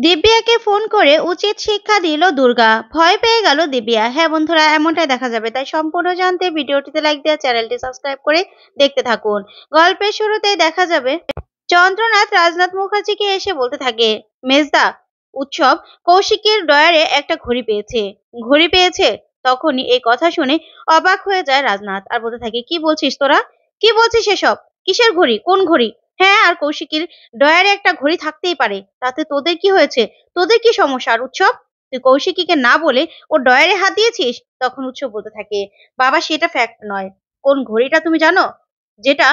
দিব্যাকে phone করে উচিত শিক্ষা দিল দুর্গা। ভয় পেয়ে গেল দিব্যা। হ্যাঁ বন্ধুরা, এমনটাই দেখা যাবে। তাই সম্পূর্ণ জানতে ভিডিওটিতে লাইক দিয়ে চ্যানেলটি সাবস্ক্রাইব করে দেখতে থাকুন। গল্পের শুরুতেই দেখা যাবে চন্দ্রনাথ রাজনাথ মুখার্জিকে এসে বলতে থাকে, মেজদা, উৎসব কৌশিকের ডয়ারে একটা ঘড়ি পেয়েছে। ঘড়ি পেয়েছে? তখনই এই কথা শুনে অবাক হয়ে যায় রাজনাথ আর বলতে থাকে, কি বলছিস তোরা? কি বলছিস এসব? কিসের ঘড়ি? কোন ঘড়ি? হ্যাঁ, আর কৌশিকের ডয়ারে একটা ঘড়ি থাকতেই পারে, তাতে তোদের কি হয়েছে? তোদের কি সমস্যা? আর উৎসব, তুই কৌশিকীকে না বলে ও ডয়ারে হাত দিয়েছিস? তখন উৎসব বলতে থাকে, বাবা সেটা ফ্যাক্ট নয়। কোন ঘড়িটা তুমি জানো? যেটা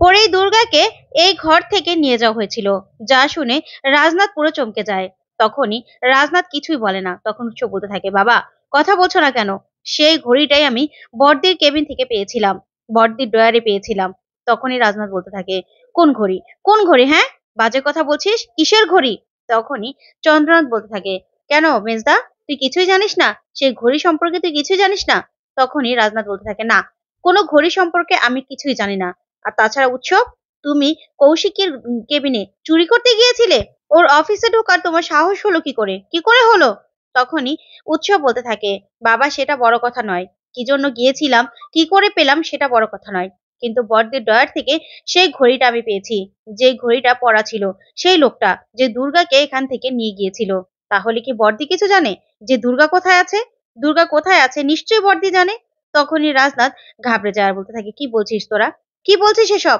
পরেই দুর্গাকে এই ঘর থেকে নিয়ে যাওয়া হয়েছিল। যা শুনে রাজনাথ পুরো চমকে যায়। তখনই রাজনাথ কিছুই বলে না। তখন উৎসব বলতে থাকে, বাবা কথা বলছো না কেন? সেই ঘড়িটাই আমি বড়দির কেবিন থেকে পেয়েছিলাম, বড়দির ডয়ারে পেয়েছিলাম। তখনই রাজনাথ বলতে থাকে, কোন ঘড়ি? কোন ঘড়ি? হ্যাঁ, বাজে কথা বলছিস? কিসের ঘড়ি? তখনই চন্দ্রনাথ বলতে থাকে, কেন মেজদা, তুই কিছুই জানিস না? সেই ঘড়ি সম্পর্কে তুই কিছুই জানিস না? তখনই রাজনাথ বলতে থাকে, না, কোনো ঘড়ি সম্পর্কে আমি কিছুই জানি না। আর তাছাড়া উৎসব, তুমি কৌশিকের কেবিনে চুরি করতে গিয়েছিলে? ওর অফিসে ঢোকার তোমার সাহস হলো কি করে? কি করে হলো? তখনই উৎসব বলতে থাকে, বাবা সেটা বড় কথা নয়। কি জন্য গিয়েছিলাম, কি করে পেলাম সেটা বড় কথা নয়। কিন্তু বড়দের ডয়ার থেকে সেই ঘড়িটা আমি পেয়েছি। যে ঘড়িটা পরা ছিল সেই লোকটা, যে দুর্গাকে এখান থেকে নিয়ে গিয়েছিল। তাহলে কি বড়দি কিছু জানে যে দুর্গা কোথায় আছে? দুর্গা কোথায় আছে নিশ্চয়ই বড়দি জানে। তখনই রাজনাথ ঘাবড়ে যায় আর বলতে থাকে, কি বলছিস তোরা? কি বলছিস এসব?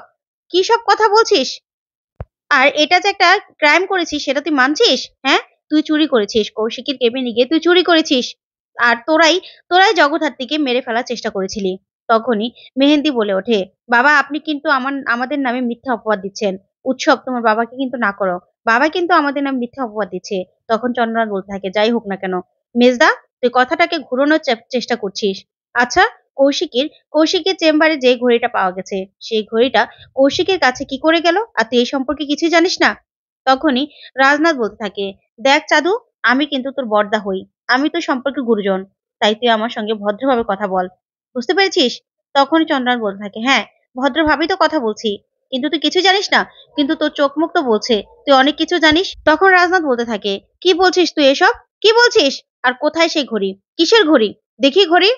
কি সব কথা বলছিস? আর এটা যে একটা ক্রাইম করেছিস সেটা তুই মানছিস? হ্যাঁ, তুই চুরি করেছিস, কৌশিকের কেবিনে গিয়ে তুই চুরি করেছিস। আর তোরাই তোরাই জগদ্ধাত্রীকে মেরে ফেলার চেষ্টা করেছিলি। তখনই মেহেন্দি বলে ওঠে, বাবা আপনি কিন্তু আমাদের নামে মিথ্যা অপবাদ দিচ্ছেন। উৎসব, তোমার বাবাকে কিন্তু না করো। বাবা কিন্তু আমাদের নামে মিথ্যা অপবাদ দিচ্ছে। তখন চন্দ্রনাথ বলতে থাকে, যাই হোক না কেন মেজদা, তুই কথাটাকে ঘুরানোর চেষ্টা করছিস। আচ্ছা, কৌশিকের কৌশিকের চেম্বারে যে ঘড়িটা পাওয়া গেছে, সেই ঘড়িটা কৌশিকের কাছে কি করে গেল? আর তুই এই সম্পর্কে কিছুই জানিস না? তখনই রাজনাথ বলতে থাকে, দেখ চাঁদু, আমি কিন্তু তোর বড়দা হই। আমি তোর সম্পর্কে গুরুজন। তাই তুই আমার সঙ্গে ভদ্রভাবে কথা বল। বুঝতে পেরেছিস? তখনই চন্দ্রনাথ বলতে থাকে, হ্যাঁ, ভদ্রভাবেই তো কথা বলছি। কিন্তু তুই কিছু জানিস না। কিন্তু তোর চোখ মুখ তো বলছে তুই অনেক কিছু জানিস। তখন রাজনাথ বলতে থাকে, কি বলছিস তুই এসব? কি বলছিস? আর কোথায় সেই ঘড়ি? কিসের ঘড়ি? দেখি ঘড়ি।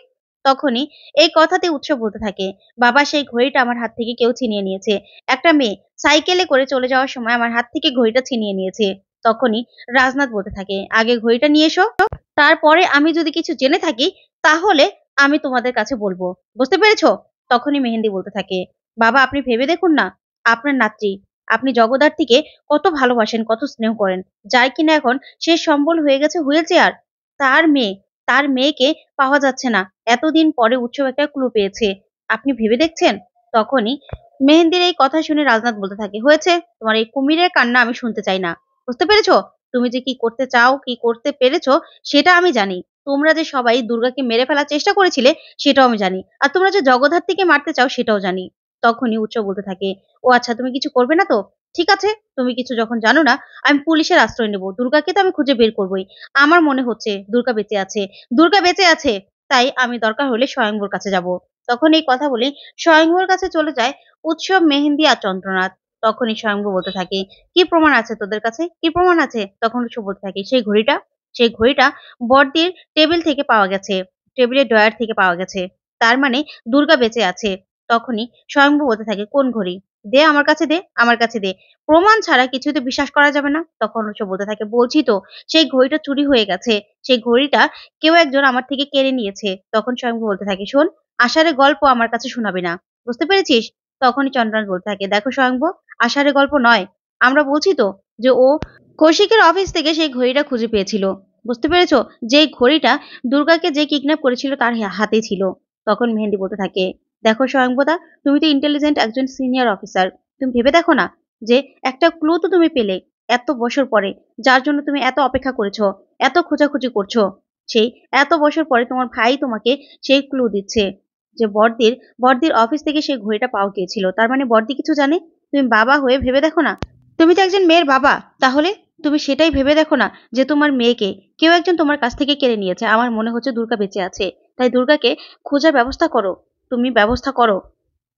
তখনই এই কথাতে উৎসব বলতে থাকে, বাবা সেই ঘড়িটা আমার হাত থেকে কেউ ছিনিয়ে নিয়েছে। একটা মেয়ে সাইকেলে করে চলে যাওয়ার সময় আমার হাত থেকে ঘড়িটা ছিনিয়ে নিয়েছে। তখনই রাজনাথ বলতে থাকে, আগে ঘড়িটা নিয়ে এসো, তারপরে আমি যদি কিছু জেনে থাকি তাহলে আমি তোমাদের কাছে বলবো। বুঝতে পেরেছো? তখনই মেহেন্দি বলতে থাকে, বাবা আপনি ভেবে দেখুন না, আপনার নাতৃ, আপনি জগদ্ধাত্রীকে কত ভালোবাসেন, কত স্নেহ করেন। যার কিনা এখন শেষ সম্বল হয়ে গেছে হুইল চেয়ার। তার মেয়ে, তার মেয়েকে পাওয়া যাচ্ছে না। এতদিন পরে উৎসব একটা ক্লু পেয়েছে। আপনি ভেবে দেখছেন? তখনই মেহেন্দির এই কথা শুনে রাজনাথ বলতে থাকে, হয়েছে, তোমার এই কুমিরের কান্না আমি শুনতে চাই না। বুঝতে পেরেছো? তুমি যে কি করতে চাও, কি করতে পেরেছো সেটা আমি জানি। তোমরা যে সবাই দুর্গাকে মেরে ফেলার চেষ্টা করেছিলে সেটাও আমি জানি। আর তোমরা যে জগদ্ধাত্রীকে মারতে চাও সেটাও জানি। তখনই উৎসব বলতে থাকে, ও আচ্ছা, তুমি কিছু করবে না তো? ঠিক আছে, তুমি কিছু যখন জানো না, আমি পুলিশের আশ্রয় নেব। দুর্গাকে তো আমি খুঁজে বের করবোই। আমার মনে হচ্ছে দুর্গা বেঁচে আছে। দুর্গা বেঁচে আছে। তাই আমি দরকার হলে স্বয়ংবর কাছে যাব। তখন এই কথা বলে স্বয়ংবর কাছে চলে যায় উৎসব, মেহেন্দি আর চন্দ্রনাথ। তখনই স্বয়ংবর বলতে থাকে, কি প্রমাণ আছে তোদের কাছে? কি প্রমাণ আছে? তখন উৎসব বলতে থাকে, সেই ঘড়িটা, সেই ঘড়িটা বড়দির টেবিল থেকে পাওয়া গেছে। টেবিলের ড্রয়ার থেকে পাওয়া গেছে। তার মানে দুর্গা বেঁচে আছে। তখনই স্বয়ংবর বলতে থাকে, কোন ঘড়ি? দে আমার কাছে দে, আমার কাছে দে। প্রমাণ ছাড়া কিছুই তো বিশ্বাস করা যাবে না। তখন উৎসব বলতে থাকে, বলছি তো সেই ঘড়িটা চুরি হয়ে গেছে। সেই ঘড়িটা কেউ একজন আমার থেকে কেড়ে নিয়েছে। তখন স্বয়ংবর বলতে থাকে, শোন, আষাঢ়ে গল্প আমার কাছে শোনাবি না। বুঝতে পেরেছিস? তখনই চন্দ্রনাথ বলতে থাকে, দেখো স্বয়ংবর, আষাঢ়ে গল্প নয়। আমরা বলছি তো যে ও কৌশিকের অফিস থেকে সেই ঘড়িটা খুঁজে পেয়েছিল। বুঝতে পেরেছো? যেই ঘড়িটা দুর্গাকে যে কিডন্যাপ করেছিল তার হাতে ছিল। তখন মেহেন্দি বলতে থাকে, দেখো স্বয়ংবদা, তুমি তো ইন্টেলিজেন্ট একজন সিনিয়র অফিসার। তুমি ভেবে দেখো না যে একটা ক্লু তো তুমি পেলে এত বছর পরে, যার জন্য তুমি এত অপেক্ষা করেছো, এত খোঁজাখুঁজি করছো। সেই এত বছর পরে তোমার ভাই তোমাকে সেই ক্লু দিচ্ছে যে বড়দির বড়দির অফিস থেকে সেই ঘড়িটা পাওয়া গিয়েছিল। তার মানে বড়দি কিছু জানে। তুমি বাবা হয়ে ভেবে দেখো না, তুমি তো একজন মেয়ের বাবা। তাহলে তুমি সেটাই ভেবে দেখো না যে তোমার মেয়েকে কেউ একজন তোমার কাছ থেকে কেড়ে নিয়েছে। আমার মনে হচ্ছে দুর্গা বেঁচে আছে। তাই দুর্গাকে খোঁজার ব্যবস্থা করো। তুমি ব্যবস্থা করো।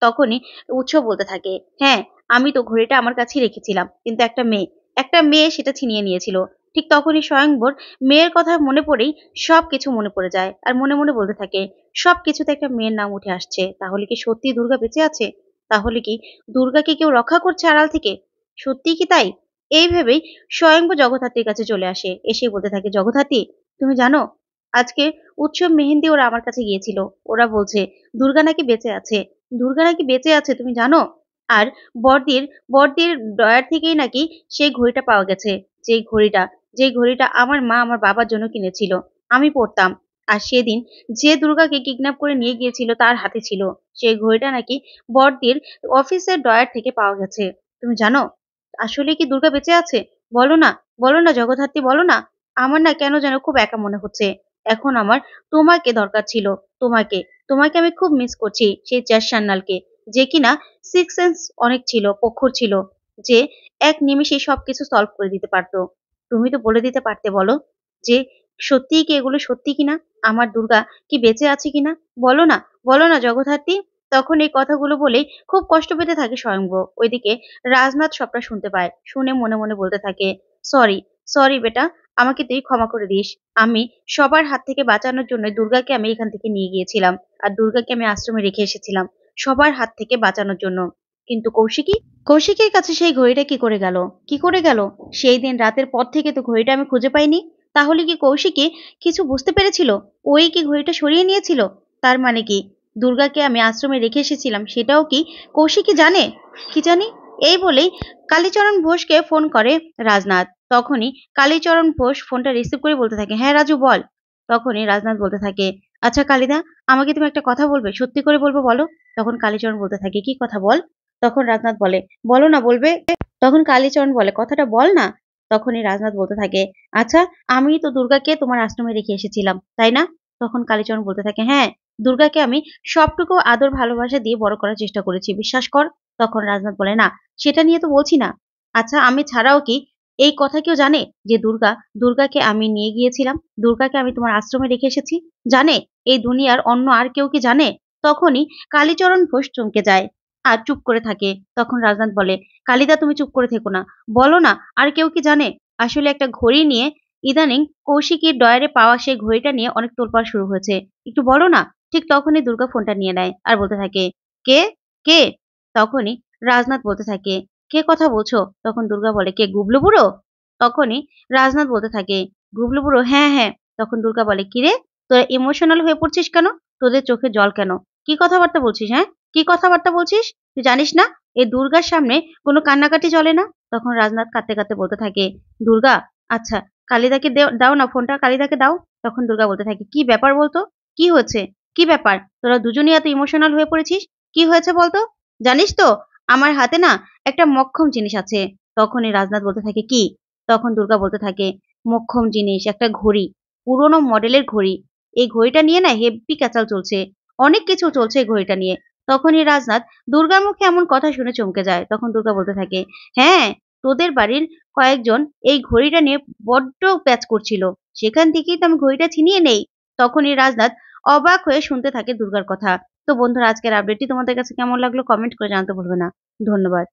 তখনই উৎসব বলতে থাকে, হ্যাঁ, আমি তো ঘড়িটা আমার কাছেই রেখেছিলাম। কিন্তু একটা মেয়ে সেটা ছিনিয়ে নিয়েছিল। ঠিক তখনই স্বয়ংবর মেয়ের কথা মনে পড়েই সবকিছু মনে পড়ে যায় আর মনে মনে বলতে থাকে সবকিছুতে একটা মেয়ের নাম উঠে আসছে। তাহলে কি সত্যি দুর্গা বেঁচে আছে? তাহলে কি দুর্গাকে কেউ রক্ষা করছে আড়াল থেকে? সত্যিই কি তাই? এই ভেবেই স্বয়ংবর জগদ্ধাত্রীর কাছে চলে আসে। এসে বলতে থাকে, জগদ্ধাত্রী তুমি জানো আজকে উৎসব মেহেন্দি ওরা আমার কাছে গিয়েছিল। ওরা বলছে দুর্গা নাকি বেঁচে আছে। দুর্গা নাকি বেঁচে আছে, তুমি জানো? আর বড়দির বড়দির ড্রয়ার থেকেই নাকি সেই ঘড়িটা পাওয়া গেছে। যেই ঘড়িটা যেই ঘড়িটা আমার মা আমার বাবার জন্য কিনেছিল। আমি পড়তাম। আর সেদিন যে দুর্গাকে কিডন্যাপ করে নিয়ে গিয়েছিল তার হাতে ছিল। সেই ঘড়িটা নাকি বড়দির অফিসের ড্রয়ার থেকে পাওয়া গেছে। তুমি জানো? আসলে কি দুর্গা বেঁচে আছে? বলো না, বলো না জগদ্ধাত্রী, বলো না। আমার না কেন যেন খুব একা মনে হচ্ছে। এখন আমার তোমাকে দরকার ছিল। তোমাকে তোমাকে আমি খুব মিস করছি। সেই জ্যাজ সান্যালকে, যে কিনা সিক্স সেন্স অনেক ছিল, প্রখর ছিল, যে এক নিমেষেই সবকিছু সলভ করে দিতে পারতো। তুমি তো বলে দিতে পারতে বলো যে সত্যিই কি এগুলো সত্যি কিনা? আমার দুর্গা কি বেঁচে আছে কিনা? বলো না, বলো না জগদ্ধাত্রী। তখন এই কথাগুলো বলেই খুব কষ্ট পেতে থাকে স্বয়ংবর। ওইদিকে রাজনাথ সবটা শুনতে পায়। শুনে মনে মনে বলতে থাকে, সরি, সরি বেটা, আমাকে তুই ক্ষমা করে দিস। আমি সবার হাত থেকে বাঁচানোর জন্য দুর্গাকে আমি এখান থেকে নিয়ে গিয়েছিলাম। আর দুর্গাকে আমি আশ্রমে রেখে এসেছিলাম সবার হাত থেকে বাঁচানোর জন্য। কিন্তু কৌশিকের কাছে সেই ঘড়িটা কি করে গেল? কি করে গেল? সেই দিন রাতের পর থেকে তো ঘড়িটা আমি খুঁজে পাইনি। তাহলে কি কৌশিকী কিছু বুঝতে পেরেছিল? ওই কি ঘড়িটা সরিয়ে নিয়েছিল? তার মানে কি দুর্গাকে আমি আশ্রমে রেখে এসেছিলাম সেটাও কি কৌশিকী জানে? কি জানি। এই বলেই কালীচরণ ঘোষকে ফোন করে রাজনাথ। তখনই কালীচরণ ঘোষ ফোনটা রিসিভ করে বলতে থাকে, হ্যাঁ রাজু বল। তখনই রাজনাথ বলতে থাকে, আচ্ছা কালিদা, আমাকে তুমি একটা কথা বলবে? সত্যি করে বলবো, বলো। তখন কালীচরণ বলতে থাকে, কি কথা বল। তখন রাজনাথ বলে, বলো না, বলবে। তখন কালীচরণ বলে, কথাটা বল না। তখনই রাজনাথ বলতে থাকে, আচ্ছা আমি তো দুর্গাকে তোমার আশ্রমে রেখে এসেছিলাম, তাই না? তখন কালীচরণ বলতে থাকে, হ্যাঁ, দুর্গাকে আমি সবটুকু আদর ভালোবাসা দিয়ে বড় করার চেষ্টা করেছি, বিশ্বাস কর। তখন রাজনাথ বলে, না, সেটা নিয়ে তো বলছি না। আচ্ছা আমি ছাড়াও কি এই কথা কেউ জানে যে দুর্গাকে আমি নিয়ে গিয়েছিলাম, দুর্গাকে আমি তোমার আশ্রমে রেখে এসেছি? জানে? এই দুনিয়ার অন্য আর কেউ কি জানে? তখনই কালীচরণ ঘোষ চমকে যায় আর চুপ করে থাকে। তখন রাজনাথ বলে, কালিদা তুমি চুপ করে থেকো না, বলো না, আর কেউ কি জানে? আসলে একটা ঘড়ি নিয়ে ইদানিং কৌশিকীর ডয়ারে পাওয়া সেই ঘড়িটা নিয়ে অনেক তোলপাড় শুরু হয়েছে, একটু বলো না। ঠিক তখনই দুর্গা ফোনটা নিয়ে নেয় আর বলতে থাকে, কে? কে? তখনই রাজনাথ বলতে থাকে, কে কথা বলছো? তখন দুর্গা বলে, কে, গুবলু বুড়ো? তখনই রাজনাথ বলতে থাকে, গুবলু বুড়ো, হ্যাঁ হ্যাঁ। তখন দুর্গা বলে, কিরে, তোরা ইমোশনাল হয়ে পড়ছিস কেন? তোদের চোখে জল কেন? কি কথাবার্তা বলছিস? হ্যাঁ, কি কথাবার্তা বলছিস? তুই জানিস না এই দুর্গার সামনে কোনো কান্নাকাটি চলে না? তখন রাজনাথ কাঁদতে কাঁদতে বলতে থাকে, দুর্গা, আচ্ছা কালিদাকে দাও না ফোনটা, কালিদাকে দাও। তখন দুর্গা বলতে থাকে, কি ব্যাপার বলতো? কি হচ্ছে? কি ব্যাপার? তোরা দুজনেই এত ইমোশনাল হয়ে পড়েছিস? কি হয়েছে বলতো? জানিস তো আমার হাতে না একটা মক্ষম জিনিস আছে। তখনই রাজনাথ বলতে থাকে, কি? তখন দুর্গা বলতে থাকে, মক্ষম জিনিস একটা ঘড়ি, পুরোনো মডেলের ঘড়ি। এই ঘড়িটা নিয়ে না হেব্বি ক্যাচাল চলছে, অনেক কিছু চলছে এই ঘড়িটা নিয়ে। তখনই রাজনাথ দুর্গার মুখে এমন কথা শুনে চমকে যায়। তখন দুর্গা বলতে থাকে, হ্যাঁ, তোদের বাড়ির কয়েকজন এই ঘড়িটা নিয়ে বড্ড প্যাচ করছিল, সেখান থেকেই তো আমি ঘড়িটা ছিনিয়ে নেই। তখনই রাজনাথ অবাক হয়ে শুনতে থাকে দুর্গার কথা। তো বন্ধুরা, আজকের আপডেটটি তোমাদের কাছে কেমন লাগলো কমেন্ট করে জানাতে ভুলবে না। ধন্যবাদ।